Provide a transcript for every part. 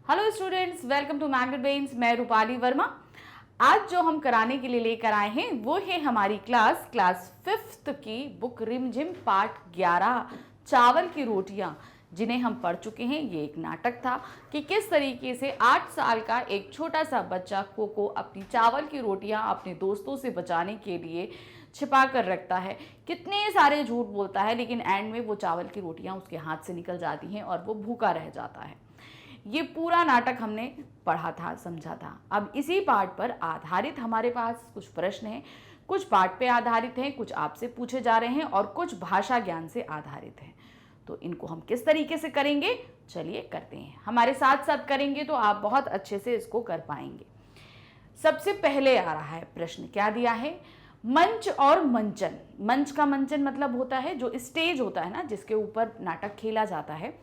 Hello students, welcome to Magnet Brains. मैं रूपाली वर्मा। आज जो हम कराने के लिए लेकर आए हैं वो है हमारी क्लास 5th की बुक रिमझिम पार्ट 11 चावल की रोटियां, जिन्हें हम पढ़ चुके हैं। ये एक नाटक था कि किस तरीके से 8 साल का एक छोटा सा बच्चा कोको अपनी चावल की रोटियां अपने दोस्तों से बचाने के लिए छिपा कर रखता है, कितने सारे झूठ बोलता है, लेकिन एंड में वो चावल की रोटियां उसके हाथ से निकल जाती हैं और वो भूखा रह जाता है। ये पूरा नाटक हमने पढ़ा था, समझा था। अब इसी पार्ट पर आधारित हमारे पास कुछ प्रश्न हैं, कुछ पार्ट पे आधारित हैं, कुछ आपसे पूछे जा रहे हैं और कुछ भाषा ज्ञान से आधारित हैं। तो इनको हम किस तरीके से करेंगे, चलिए करते हैं। हमारे साथ साथ करेंगे तो आप बहुत अच्छे से इसको कर पाएंगे। सबसे पहले आ रहा है प्रश्न, क्या दिया है? मंच और मंचन। मंच का मंचन मतलब होता है जो स्टेज होता है ना, जिसके ऊपर नाटक खेला जाता है,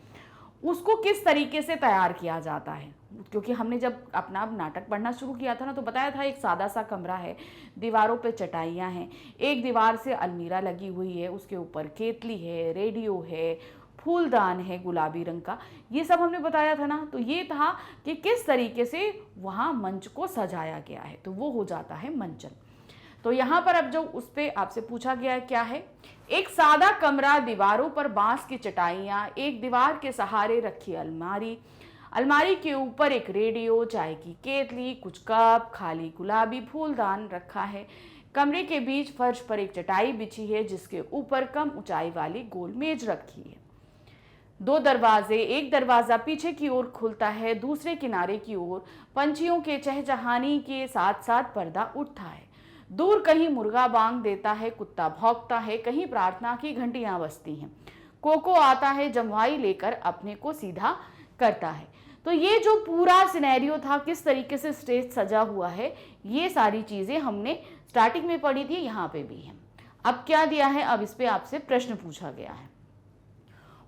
उसको किस तरीके से तैयार किया जाता है। क्योंकि हमने जब अपना नाटक पढ़ना शुरू किया था ना, तो बताया था एक सादा सा कमरा है, दीवारों पे चटाइयाँ हैं, एक दीवार से अलमीरा लगी हुई है, उसके ऊपर केतली है, रेडियो है, फूलदान है गुलाबी रंग का, ये सब हमने बताया था ना। तो ये था कि किस तरीके से वहाँ मंच को सजाया गया है, तो वो हो जाता है मंचन। तो यहाँ पर अब जो उस पर आपसे पूछा गया है क्या है? एक सादा कमरा, दीवारों पर बांस की चटाइयाँ, एक दीवार के सहारे रखी अलमारी, अलमारी के ऊपर एक रेडियो, चाय की केतली, कुछ कप, खाली गुलाबी फूलदान रखा है। कमरे के बीच फर्श पर एक चटाई बिछी है, जिसके ऊपर कम ऊंचाई वाली गोल मेज रखी है। दो दरवाजे, एक दरवाजा पीछे की ओर खुलता है, दूसरे किनारे की ओर पंछियों के चहचहानी के साथ साथ पर्दा उठता है। दूर कहीं मुर्गा बांग देता है, कुत्ता भौंकता है, कहीं प्रार्थना की घंटियां बजती हैं। कोको आता है, जमवाई लेकर अपने को सीधा करता है। तो ये जो पूरा सिनेरियो था, किस तरीके से स्टेज सजा हुआ है, ये सारी चीजें हमने स्टार्टिंग में पढ़ी थी, यहाँ पे भी है। अब क्या दिया है? अब इस पे आपसे प्रश्न पूछा गया है।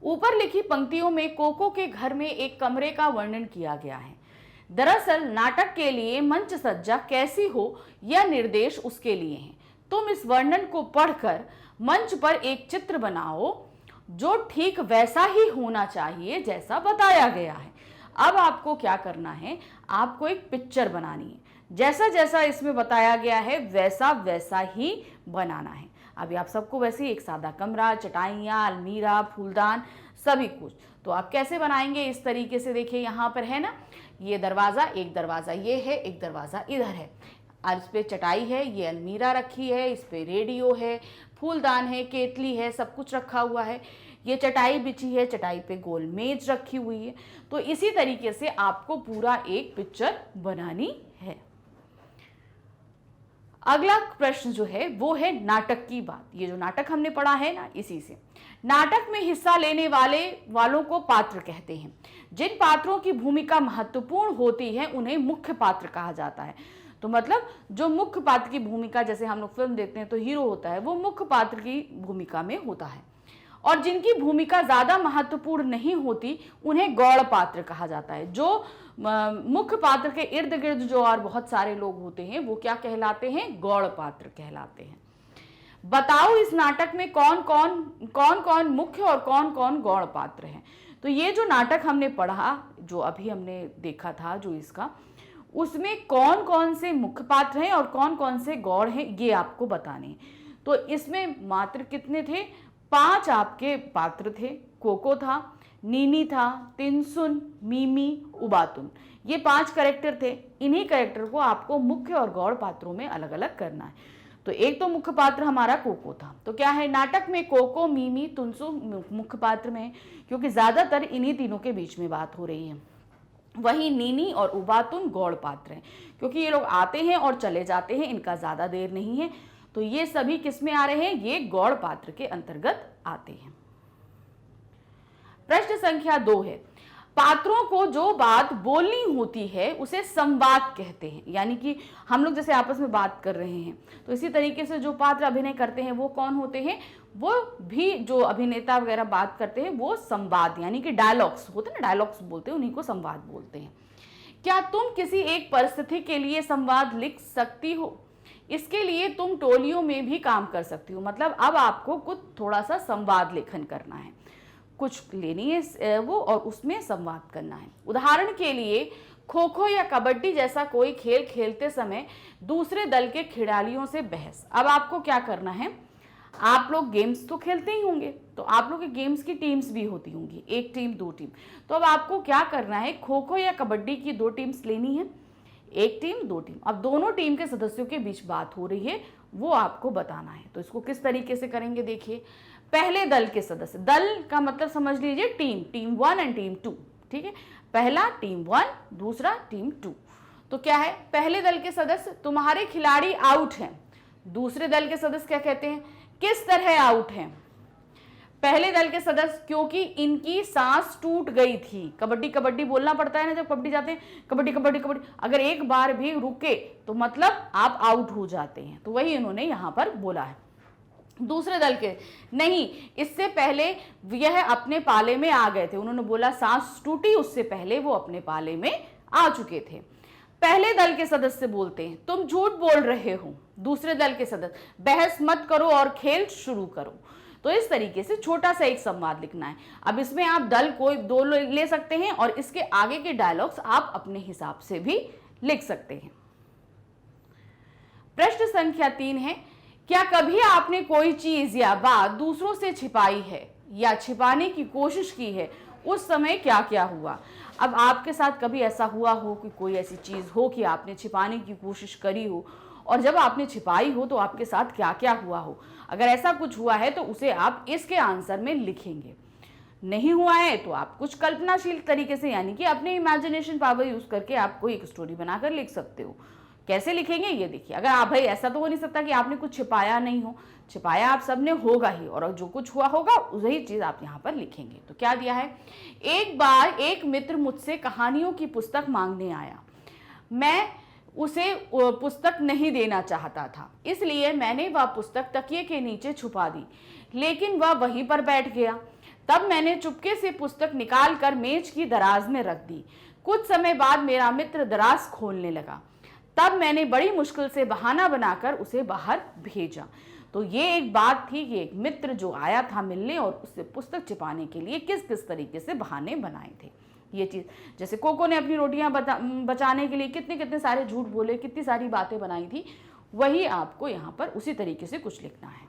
ऊपर लिखी पंक्तियों में कोको के घर में एक कमरे का वर्णन किया गया है। दरअसल नाटक के लिए मंच सज्जा कैसी हो, यह निर्देश उसके लिए हैं। तुम इस वर्णन को पढ़कर मंच पर एक चित्र बनाओ जो ठीक वैसा ही होना चाहिए जैसा बताया गया है। अब आपको क्या करना है? आपको एक पिक्चर बनानी है, जैसा जैसा इसमें बताया गया है वैसा वैसा ही बनाना है। अभी आप सबको वैसे एक सादा कमरा, चटाइयाँ, अलमीरा, फूलदान, सभी कुछ। तो आप कैसे बनाएंगे? इस तरीके से देखिए, यहाँ पर है ना, ये दरवाज़ा, एक दरवाज़ा ये है, एक दरवाज़ा इधर है, और इस पे चटाई है, ये अलमीरा रखी है, इस पे रेडियो है, फूलदान है, केतली है, सब कुछ रखा हुआ है। ये चटाई बिछी है, चटाई पे गोल मेज रखी हुई है। तो इसी तरीके से आपको पूरा एक पिक्चर बनानी है। अगला प्रश्न जो है वो है नाटक की बात। ये जो नाटक हमने पढ़ा है ना, इसी से नाटक में हिस्सा लेने वालों को पात्र कहते हैं। जिन पात्रों की भूमिका महत्वपूर्ण होती है उन्हें मुख्य पात्र कहा जाता है। तो मतलब जो मुख्य पात्र की भूमिका, जैसे हम लोग फिल्म देखते हैं तो हीरो होता है, वो मुख्य पात्र की भूमिका में होता है। और जिनकी भूमिका ज्यादा महत्वपूर्ण नहीं होती उन्हें गौड़ पात्र कहा जाता है। जो मुख्य पात्र के इर्द गिर्द जो और बहुत सारे लोग होते हैं वो क्या कहलाते हैं? गौड़ पात्र कहलाते हैं। बताओ इस नाटक में कौन कौन मुख्य और कौन कौन गौड़ पात्र हैं। तो ये जो नाटक हमने पढ़ा, जो अभी हमने देखा था जो इसका, उसमें कौन कौन से मुख्य पात्र हैं और कौन कौन से गौड़ हैं, ये आपको बताने हैं। तो इसमें मात्र कितने थे? 5 आपके पात्र थे। कोको था, नीनी था, तिनसुन, मीमी, उबातुन, ये 5 कैरेक्टर थे। इन्हीं कैरेक्टर को आपको मुख्य और गौड़ पात्रों में अलग अलग करना है। तो एक तो मुख्य पात्र हमारा कोको था, तो क्या है नाटक में कोको, मीमी, तुनसुन मुख्य पात्र में, क्योंकि ज्यादातर इन्हीं तीनों के बीच में बात हो रही है। वहीं नीनी और उबातुन गौड़ पात्र हैं, क्योंकि ये लोग आते हैं और चले जाते हैं, इनका ज्यादा देर नहीं है। तो ये सभी किसमें आ रहे हैं? ये गौड़ पात्र के अंतर्गत आते हैं। प्रश्न संख्या 2 है, पात्रों को जो बात बोलनी होती है उसे संवाद कहते हैं। यानी कि हम लोग जैसे आपस में बात कर रहे हैं, तो इसी तरीके से जो पात्र अभिनय करते हैं वो कौन होते हैं? वो भी जो अभिनेता वगैरह बात करते हैं वो संवाद, यानी कि डायलॉग्स होते हैं ना, डायलॉग्स बोलते हैं, उन्हीं को संवाद बोलते हैं। क्या तुम किसी एक परिस्थिति के लिए संवाद लिख सकती हो? इसके लिए तुम टोलियों में भी काम कर सकती हो। मतलब अब आपको कुछ थोड़ा सा संवाद लेखन करना है। कुछ लेनी है वो और उसमें संवाद करना है। उदाहरण के लिए खो खो या कबड्डी जैसा कोई खेल खेलते समय दूसरे दल के खिलाड़ियों से बहस। अब आपको क्या करना है, आप लोग गेम्स तो खेलते ही होंगे, तो आप लोग के गेम्स की टीम्स भी होती होंगी, एक टीम दो टीम। तो अब आपको क्या करना है, खो खो या कबड्डी की दो टीम्स लेनी है, एक टीम दो टीम। अब दोनों टीम के सदस्यों के बीच बात हो रही है, वो आपको बताना है। तो इसको किस तरीके से करेंगे, देखिए पहले दल के सदस्य, दल का मतलब समझ लीजिए टीम, टीम 1 एंड टीम 2, ठीक है। पहला टीम 1, दूसरा टीम 2। तो क्या है, पहले दल के सदस्य, तुम्हारे खिलाड़ी आउट हैं। दूसरे दल के सदस्य क्या कहते हैं, किस तरह आउट हैं। पहले दल के सदस्य, क्योंकि इनकी सांस टूट गई थी। कबड्डी कबड्डी बोलना पड़ता है ना जब कबड्डी जाते हैं, कबड्डी कबड्डी कबड्डी, अगर एक बार भी रुके तो मतलब आप आउट हो जाते हैं, तो वही इन्होंने यहां पर बोला है। दूसरे दल के नहीं, इससे पहले यह अपने पाले में आ गए थे, उन्होंने बोला सांस टूटी, उससे पहले वो अपने पाले में आ चुके थे। पहले दल के सदस्य बोलते हैं तुम झूठ बोल रहे हो। दूसरे दल के सदस्य बहस मत करो और खेल शुरू करो। तो इस तरीके से छोटा सा एक संवाद लिखना है। अब इसमें आप दल कोई दो ले सकते हैं और इसके आगे के डायलॉग्स आप अपने हिसाब से भी लिख सकते हैं। प्रश्न संख्या 3 है, क्या कभी आपने कोई चीज या बात दूसरों से छिपाई है या छिपाने की कोशिश की है, उस समय क्या क्या हुआ। अब आपके साथ कभी ऐसा हुआ हो कि कोई ऐसी चीज हो कि आपने छिपाने की कोशिश करी हो, और जब आपने छिपाई हो तो आपके साथ क्या क्या हुआ हो। अगर ऐसा कुछ हुआ है तो उसे आप इसके आंसर में लिखेंगे। नहीं हुआ है तो आप कुछ कल्पनाशील तरीके से, यानी कि अपने इमेजिनेशन पावर यूज करके आप कोई एक स्टोरी बनाकर लिख सकते हो। कैसे लिखेंगे ये देखिए। अगर आप, भाई ऐसा तो हो नहीं सकता कि आपने कुछ छिपाया नहीं हो, छिपाया आप सबने होगा ही, और जो कुछ हुआ होगा वही चीज आप यहाँ पर लिखेंगे। तो क्या दिया है, एक बार एक मित्र मुझसे कहानियों की पुस्तक मांगने आया। मैं उसे पुस्तक नहीं देना चाहता था, इसलिए मैंने वह पुस्तक तकिए के नीचे छुपा दी, लेकिन वह वहीं पर बैठ गया। तब मैंने चुपके से पुस्तक निकालकर मेज की दराज में रख दी। कुछ समय बाद मेरा मित्र दराज खोलने लगा, तब मैंने बड़ी मुश्किल से बहाना बनाकर उसे बाहर भेजा। तो ये एक बात थी कि एक मित्र जो आया था मिलने और उससे पुस्तक छिपाने के लिए किस किस तरीके से बहाने बनाए थे। ये चीज, जैसे कोको ने अपनी रोटियां बचाने के लिए कितने कितने सारे झूठ बोले, कितनी सारी बातें बनाई थी, वही आपको यहाँ पर उसी तरीके से कुछ लिखना है।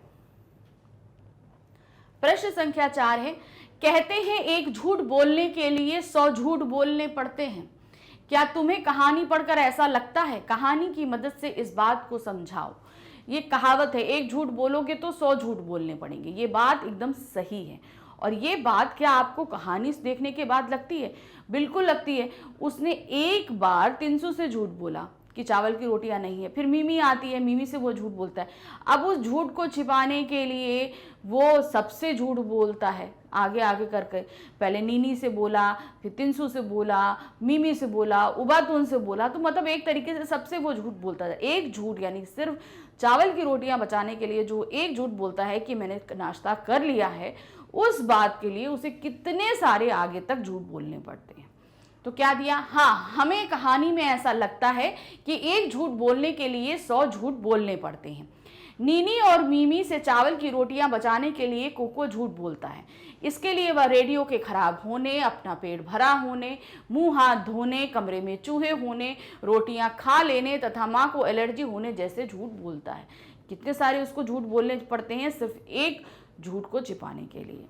प्रश्न संख्या 4 है, कहते हैं एक झूठ बोलने के लिए 100 झूठ बोलने पड़ते हैं। क्या तुम्हें कहानी पढ़कर ऐसा लगता है? कहानी की मदद से इस बात को समझाओ। ये कहावत है, एक झूठ बोलोगे तो 100 झूठ बोलने पड़ेंगे। ये बात एकदम सही है। और ये बात क्या आपको कहानी देखने के बाद लगती है? बिल्कुल लगती है। उसने एक बार 300 से झूठ बोला कि चावल की रोटियां नहीं है, फिर मिमी आती है, मिमी से वो झूठ बोलता है। अब उस झूठ को छिपाने के लिए वो सबसे झूठ बोलता है, आगे आगे करके। पहले नीनी से बोला, फिर 300 से बोला, मिमी से बोला, उबातून से बोला, तो मतलब एक तरीके से सबसे वो झूठ बोलता है। एक झूठ यानी सिर्फ चावल की रोटियां बचाने के लिए जो एक झूठ बोलता है कि मैंने नाश्ता कर लिया है, उस बात के लिए उसे कितने सारे आगे तक झूठ बोलने पड़ते हैं। तो क्या दिया, हाँ, हमें कहानी में ऐसा लगता है कि एक झूठ बोलने के लिए 100 झूठ बोलने पड़ते हैं। नीनी और मीमी से चावल की रोटियां बचाने के लिए कोको झूठ बोलता है। इसके लिए वह रेडियो के खराब होने, अपना पेट भरा होने, मुंह हाथ धोने, कमरे में चूहे होने, रोटियां खा लेने तथा माँ को एलर्जी होने जैसे झूठ बोलता है। कितने सारे उसको झूठ बोलने पड़ते हैं सिर्फ एक झूठ को छिपाने के लिए।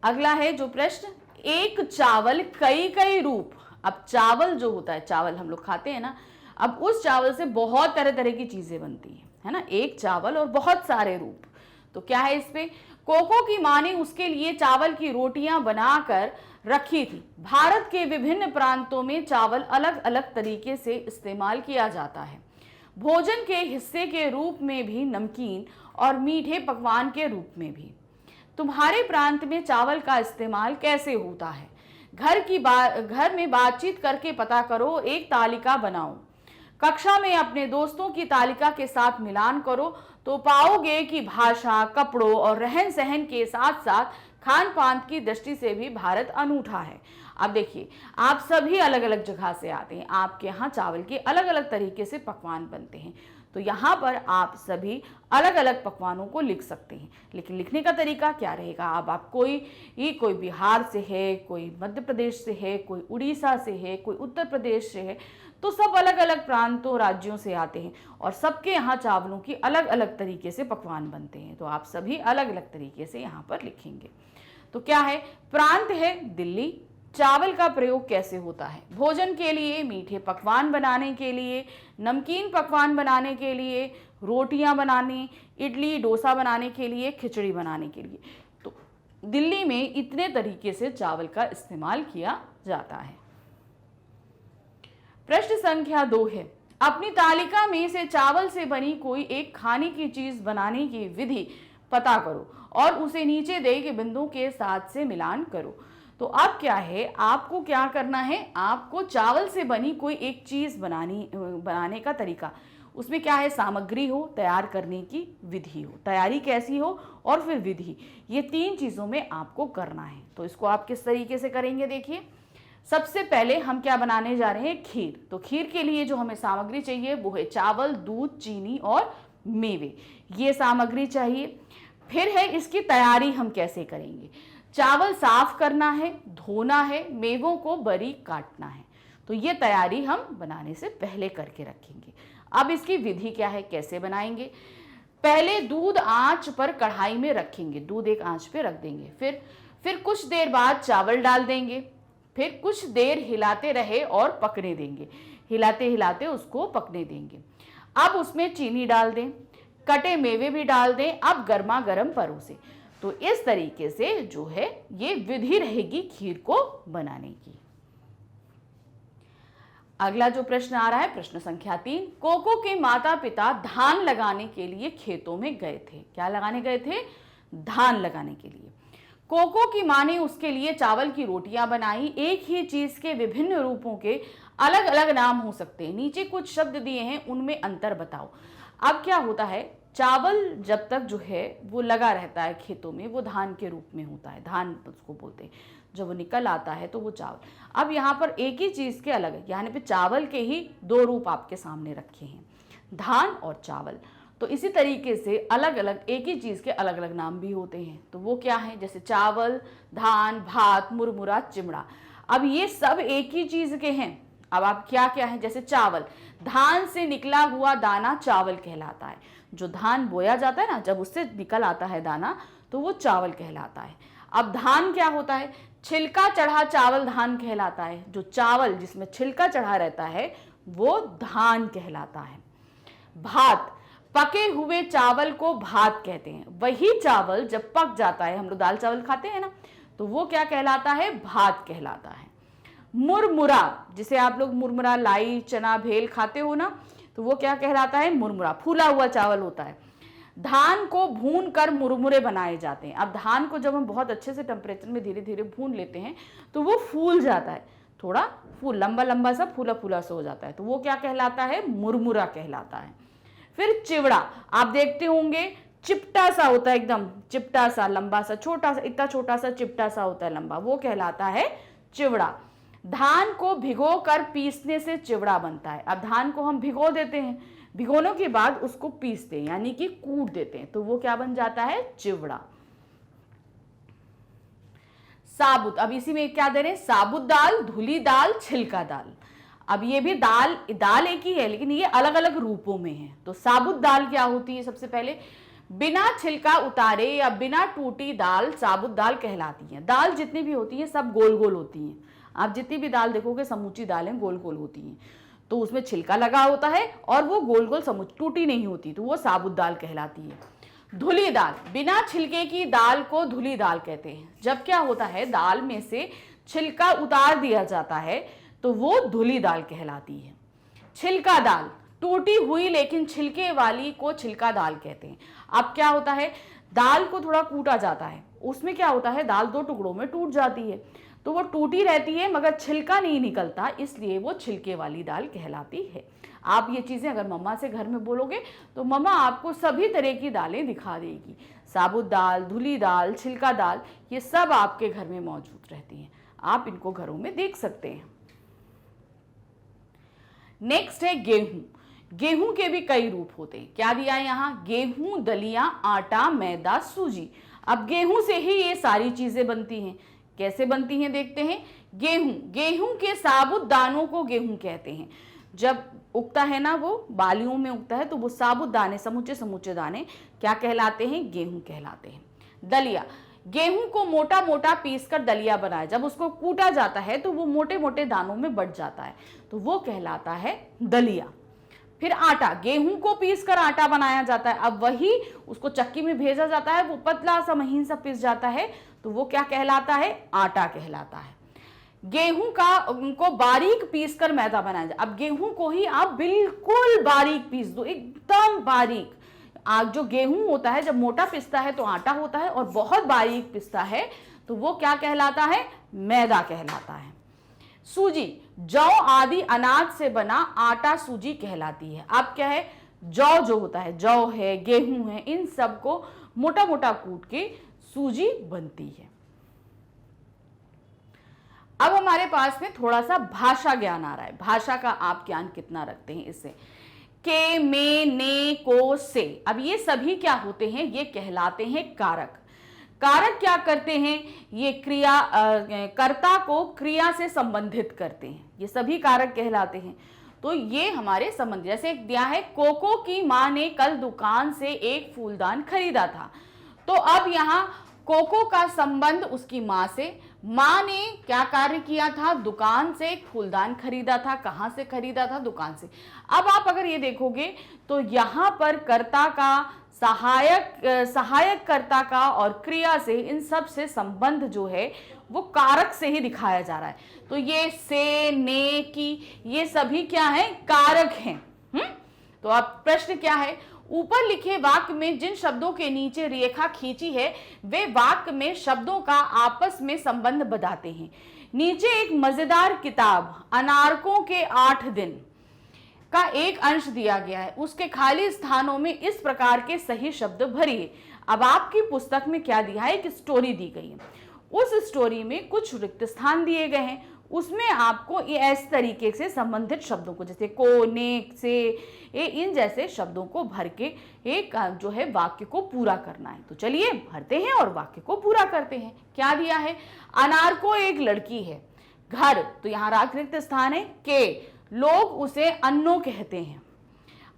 अगला है जो प्रश्न, एक चावल कई कई रूप। अब चावल जो होता है, चावल हम लोग खाते हैं ना, अब उस चावल से बहुत तरह तरह की चीजें बनती है ना। एक चावल और बहुत सारे रूप। तो क्या है इस पे, कोको की मां ने उसके लिए चावल की रोटियां बनाकर रखी थी। भारत के विभिन्न प्रांतों में चावल अलग अलग तरीके से इस्तेमाल किया जाता है। भोजन के हिस्से के रूप में भी, नमकीन और मीठे पकवान के रूप में भी। तुम्हारे प्रांत में चावल का इस्तेमाल कैसे होता है? घर में बातचीत करके पता करो, एक तालिका बनाओ। कक्षा में अपने दोस्तों की तालिका के साथ मिलान करो तो पाओगे कि भाषा, कपड़ों और रहन सहन के साथ साथ खान पान की दृष्टि से भी भारत अनूठा है। अब देखिए, आप सभी अलग अलग जगह से आते हैं, आपके यहाँ चावल के अलग अलग तरीके से पकवान बनते हैं। तो यहाँ पर आप सभी अलग अलग पकवानों को लिख सकते हैं, लेकिन लिखने का तरीका क्या रहेगा? अब आप कोई बिहार से है, कोई मध्य प्रदेश से है, कोई उड़ीसा से है, कोई उत्तर प्रदेश से है, तो सब अलग अलग प्रांतों राज्यों से आते हैं और सबके यहाँ चावलों की अलग अलग तरीके से पकवान बनते हैं। तो आप सभी अलग अलग तरीके से यहाँ पर लिखेंगे। तो क्या है? प्रांत है दिल्ली। चावल का प्रयोग कैसे होता है? भोजन के लिए, मीठे पकवान बनाने के लिए, नमकीन पकवान बनाने के लिए, रोटियां बनाने, इडली डोसा बनाने के लिए, खिचड़ी बनाने के लिए। तो दिल्ली में इतने तरीके से चावल का इस्तेमाल किया जाता है। प्रश्न संख्या 2 है, अपनी तालिका में से चावल से बनी कोई एक खाने की चीज बनाने की विधि पता करो और उसे नीचे दिए गए बिंदुओं के साथ से मिलान करो। तो अब क्या है, आपको क्या करना है? आपको चावल से बनी कोई एक चीज बनाने का तरीका, उसमें क्या है? सामग्री हो, तैयार करने की विधि हो, तैयारी कैसी हो, और फिर विधि, ये 3 चीजों में आपको करना है। तो इसको आप किस तरीके से करेंगे? देखिए, सबसे पहले हम क्या बनाने जा रहे हैं? खीर। तो खीर के लिए जो हमें सामग्री चाहिए वो है चावल, दूध, चीनी और मेवे, ये सामग्री चाहिए। फिर है इसकी तैयारी हम कैसे करेंगे? चावल साफ करना है, धोना है, मेवों को बारीक काटना है। तो ये तैयारी हम बनाने से पहले करके रखेंगे। अब इसकी विधि क्या है, कैसे बनाएंगे? पहले दूध आंच पर कढ़ाई में रखेंगे, दूध एक आंच पे रख देंगे। फिर कुछ देर बाद चावल डाल देंगे, फिर कुछ देर हिलाते रहे और पकने देंगे, हिलाते हिलाते उसको पकने देंगे। अब उसमें चीनी डाल दें, कटे मेवे भी डाल दें, अब गर्मा गर्म परोसें। तो इस तरीके से जो है ये विधि रहेगी खीर को बनाने की। अगला जो प्रश्न आ रहा है, प्रश्न संख्या 3, कोको के माता पिता धान लगाने के लिए खेतों में गए थे। क्या लगाने गए थे? धान लगाने के लिए। कोको की मां ने उसके लिए चावल की रोटियां बनाई। एक ही चीज के विभिन्न रूपों के अलग अलग नाम हो सकते हैं, नीचे कुछ शब्द दिए हैं, उनमें अंतर बताओ। अब क्या होता है, चावल जब तक जो है वो लगा रहता है खेतों में, वो धान के रूप में होता है, धान उसको बोलते हैं। जब वो निकल आता है तो वो चावल। अब यहाँ पर एक ही चीज़ के अलग है, यानी पे चावल के ही 2 रूप आपके सामने रखे हैं, धान और चावल। तो इसी तरीके से अलग अलग एक ही चीज़ के अलग अलग नाम भी होते हैं। तो वो क्या है? जैसे चावल, धान, भात, मुरमुरा, चिमड़ा। अब ये सब एक ही चीज़ के हैं। अब आप क्या क्या है? जैसे चावल, धान से निकला हुआ दाना चावल कहलाता है। जो धान बोया जाता है ना, जब उससे निकल आता है दाना तो वो चावल कहलाता है। अब धान क्या होता है? छिलका चढ़ा चावल धान कहलाता है। जो चावल जिसमें छिलका चढ़ा रहता है वो धान कहलाता है। भात, पके हुए चावल को भात कहते हैं। वही चावल जब पक जाता है, हम लोग दाल चावल खाते हैं ना, तो वो क्या कहलाता है? भात कहलाता है। मुरमुरा, जिसे आप लोग मुरमुरा, लाई, चना, भेल खाते हो ना, तो वो क्या कहलाता है? मुरमुरा, फूला हुआ चावल होता है। धान को भून कर मुरमुरे बनाए जाते हैं। अब धान को जब हम बहुत अच्छे से टेम्परेचर में धीरे धीरे भून लेते हैं तो वो फूल जाता है, थोड़ा फूल लंबा लंबा सा फूला फूला सा हो जाता है, तो वो क्या कहलाता है? मुरमुरा कहलाता है। फिर चिवड़ा, आप देखते होंगे चिपटा सा होता है, एकदम चिपटा सा, लंबा सा, छोटा सा, इतना छोटा सा चिपटा सा होता है लंबा, वो कहलाता है चिवड़ा। धान को भिगो कर पीसने से चिवड़ा बनता है। अब धान को हम भिगो देते हैं, भिगोने के बाद उसको पीसते हैं, यानी कि कूट देते हैं, तो वो क्या बन जाता है? चिवड़ा। साबुत, अब इसी में क्या दे रहे हैं? साबुत दाल, धुली दाल, छिलका दाल। अब ये भी दाल एक ही है, लेकिन ये अलग अलग रूपों में है। तो साबुत दाल क्या होती है? सबसे पहले बिना छिलका उतारे या बिना टूटी दाल साबुत दाल कहलाती है। दाल जितनी भी होती है सब गोल गोल होती हैं। आप जितनी भी दाल देखोगे समूची दालें गोल गोल होती हैं, तो उसमें छिलका लगा होता है और वो गोल गोल समूची टूटी नहीं होती, तो वो साबुत दाल कहलाती है। धुली दाल, बिना छिलके की दाल को धुली दाल कहते हैं। जब क्या होता है, दाल में से छिलका उतार दिया जाता है तो वो धुली दाल कहलाती है। छिलका दाल, टूटी हुई लेकिन छिलके वाली को छिलका दाल कहते हैं। अब क्या होता है, दाल को थोड़ा कूटा जाता है, उसमें क्या होता है, दाल 2 टुकड़ों में टूट जाती है, तो वो टूटी रहती है मगर छिलका नहीं निकलता, इसलिए वो छिलके वाली दाल कहलाती है। आप ये चीज़ें अगर मम्मा से घर में बोलोगे तो मम्मा आपको सभी तरह की दालें दिखा देगी। साबुत दाल, धुली दाल, छिलका दाल, ये सब आपके घर में मौजूद रहती हैं, आप इनको घरों में देख सकते हैं। नेक्स्ट है गेहूं। गेहूं के भी कई रूप होते हैं। क्या दिया है यहाँ? गेहूं, दलिया, आटा, मैदा, सूजी। अब गेहूं से ही ये सारी चीजें बनती हैं। कैसे बनती हैं देखते हैं। गेहूं के साबुत दानों को गेहूं कहते हैं। जब उगता है ना, वो बालियों में उगता है, तो वो साबुत दाने, समूचे समूचे दाने क्या कहलाते हैं? गेहूं कहलाते हैं। दलिया, गेहूं को मोटा मोटा पीस कर दलिया बनाया, जब उसको कूटा जाता है तो वो मोटे मोटे दानों में बट जाता है, तो वो कहलाता है दलिया। फिर आटा, गेहूं को पीस कर आटा बनाया जाता है, अब वही उसको चक्की में भेजा जाता है, वो पतला सा महीन सा पिस जाता है, तो वो क्या कहलाता है? आटा कहलाता है। गेहूं का उनको बारीक पीस कर मैदा बनाया जाए। अब गेहूं को ही आप बिल्कुल बारीक पीस दो, एकदम बारीक। आज जो गेहूं होता है, जब मोटा पिसता है तो आटा होता है, और बहुत बारीक पिसता है तो वो क्या कहलाता है? मैदा कहलाता है। सूजी, जौ आदि अनाज से बना आटा सूजी कहलाती है। अब क्या है? जौ जो होता है, जौ है, गेहूं है, इन सबको मोटा मोटा कूट के सूजी बनती है। अब हमारे पास में थोड़ा सा भाषा ज्ञान आ रहा है। भाषा का आप ज्ञान कितना रखते हैं इससे? के, में, ने, को, से। अब ये सभी क्या होते हैं? ये कहलाते हैं कारक। कारक क्या करते हैं? ये क्रिया, कर्ता को क्रिया से संबंधित करते हैं। ये सभी कारक कहलाते हैं। तो ये हमारे संबंध, जैसे एक दिया है, कोको की मां ने कल दुकान से एक फूलदान खरीदा था। तो अब यहाँ कोको का संबंध उसकी मां से, मां ने क्या कार्य किया था? दुकान से एक फूलदान खरीदा था। कहां से खरीदा था? दुकान से। अब आप अगर ये देखोगे तो यहां पर कर्ता का, सहायक कर्ता का और क्रिया से, इन सब से संबंध जो है वो कारक से ही दिखाया जा रहा है। तो ये से, ने, की, ये सभी क्या है? कारक हैं। तो अब प्रश्न क्या है? ऊपर लिखे वाक्य में जिन शब्दों के नीचे रेखा खींची है वे वाक्य में शब्दों का आपस में संबंध बताते हैं। नीचे एक मजेदार किताब अनारकों के 8 दिन का एक अंश दिया गया है। उसके खाली स्थानों में इस प्रकार के सही शब्द भरिए। अब आपकी पुस्तक में क्या दिया है? एक स्टोरी दी गई है। उस स्टोरी में कुछ रिक्त स्थान दिए गए हैं, उसमें आपको इस तरीके से संबंधित शब्दों को, जैसे को, ने, से, इन जैसे शब्दों को भर के एक जो है वाक्य को पूरा करना है। तो चलिए भरते हैं और वाक्य को पूरा करते हैं। क्या दिया है? अनार को एक लड़की है। घर, तो यहाँ रिक्त स्थान है। के, लोग उसे अन्नो कहते हैं।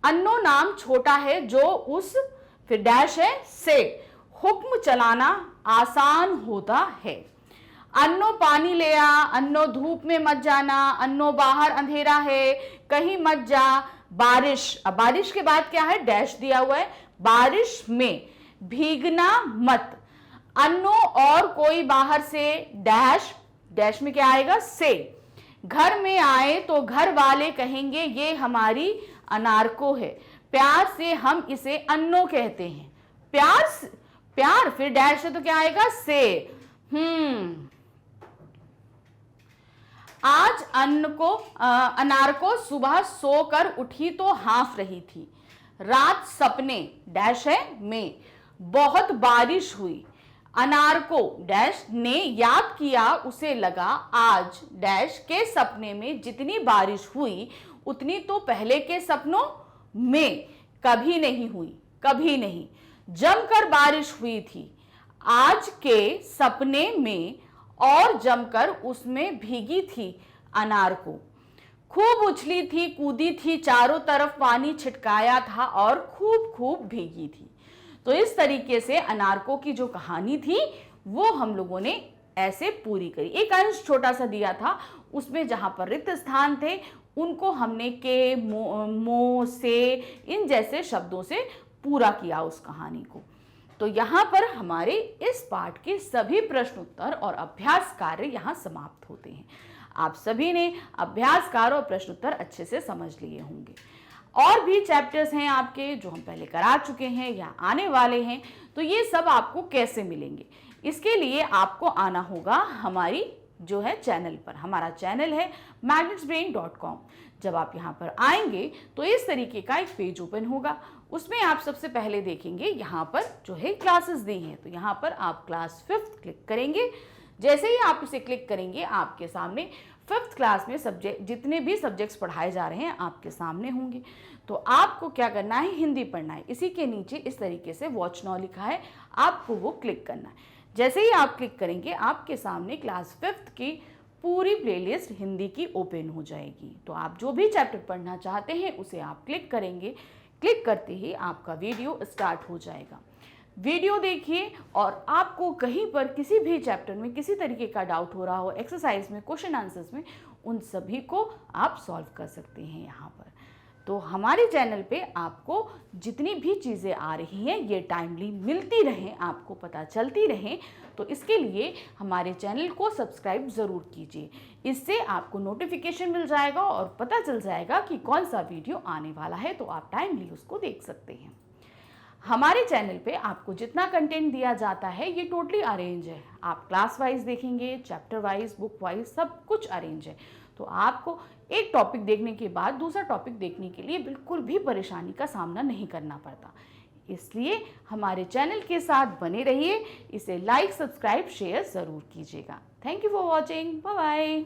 अन्नो नाम छोटा है जो उस, फिर डैश है, से हुक्म चलाना आसान होता है। अन्नो पानी ले आ, अन्नो धूप में मत जाना, अन्नो बाहर अंधेरा है, कहीं मत जा, बारिश। अब बारिश के बाद क्या है? डैश दिया हुआ है। बारिश में भीगना मत। अन्नो और कोई बाहर से, डैश, डैश में क्या आएगा? से। घर में आए तो घर वाले कहेंगे ये हमारी अनारको है। प्यार से हम इसे अन्नो कहते हैं। प्यार फिर डैश है तो क्या आएगा? से। आज अनार को सुबह सोकर उठी तो हाँफ रही थी। रात सपने, डैश है, में बहुत बारिश हुई। अनार को, डैश, ने याद किया, उसे लगा आज, डैश, के सपने में जितनी बारिश हुई उतनी तो पहले के सपनों में कभी नहीं हुई, कभी नहीं। जमकर बारिश हुई थी आज के सपने में, और जमकर उसमें भीगी थी अनार को। खूब उछली थी, कूदी थी, चारों तरफ पानी छिटकाया था और खूब खूब भीगी थी। तो इस तरीके से अनारको की जो कहानी थी वो हम लोगों ने ऐसे पूरी करी। एक अंश छोटा सा दिया था, उसमें जहां पर रिक्त स्थान थे उनको हमने के, मो, से, इन जैसे शब्दों से पूरा किया उस कहानी को। तो यहाँ पर हमारे इस पाठ के सभी प्रश्न उत्तर और अभ्यास कार्य यहाँ समाप्त होते हैं। आप सभी ने अभ्यास कार्य और प्रश्न उत्तर अच्छे से समझ लिए होंगे। और भी चैप्टर्स हैं आपके जो हम पहले करा चुके हैं या आने वाले हैं, तो ये सब आपको कैसे मिलेंगे? इसके लिए आपको आना होगा हमारी जो है चैनल पर। हमारा चैनल है magnetsbrain.com। जब आप यहाँ पर आएंगे तो इस तरीके का एक पेज ओपन होगा, उसमें आप सबसे पहले देखेंगे यहाँ पर जो है क्लासेस दी हैं। तो यहाँ पर आप क्लास 5th क्लिक करेंगे। जैसे ही आप इसे क्लिक करेंगे आपके सामने 5th क्लास में सब्जेक्ट जितने भी सब्जेक्ट्स पढ़ाए जा रहे हैं आपके सामने होंगे। तो आपको क्या करना है, हिंदी पढ़ना है। इसी के नीचे इस तरीके से वॉच नाउ लिखा है, आपको वो क्लिक करना है। जैसे ही आप क्लिक करेंगे आपके सामने क्लास 5th की पूरी प्लेलिस्ट हिंदी की ओपन हो जाएगी। तो आप जो भी चैप्टर पढ़ना चाहते हैं उसे आप क्लिक करेंगे। क्लिक करते ही आपका वीडियो स्टार्ट हो जाएगा। वीडियो देखिए और आपको कहीं पर किसी भी चैप्टर में किसी तरीके का डाउट हो रहा हो, एक्सरसाइज में, क्वेश्चन आंसर्स में, उन सभी को आप सॉल्व कर सकते हैं यहाँ पर। तो हमारे चैनल पे आपको जितनी भी चीज़ें आ रही हैं ये टाइमली मिलती रहें, आपको पता चलती रहें, तो इसके लिए हमारे चैनल को सब्सक्राइब ज़रूर कीजिए। इससे आपको नोटिफिकेशन मिल जाएगा और पता चल जाएगा कि कौन सा वीडियो आने वाला है, तो आप टाइमली उसको देख सकते हैं। हमारे चैनल पे आपको जितना कंटेंट दिया जाता है ये टोटली अरेंज है। आप क्लास वाइज देखेंगे, चैप्टर वाइज, बुक वाइज, सब कुछ अरेंज है। तो आपको एक टॉपिक देखने के बाद दूसरा टॉपिक देखने के लिए बिल्कुल भी परेशानी का सामना नहीं करना पड़ता। इसलिए हमारे चैनल के साथ बने रहिए। इसे लाइक, सब्सक्राइब, शेयर ज़रूर कीजिएगा। Thank you for watching. Bye bye.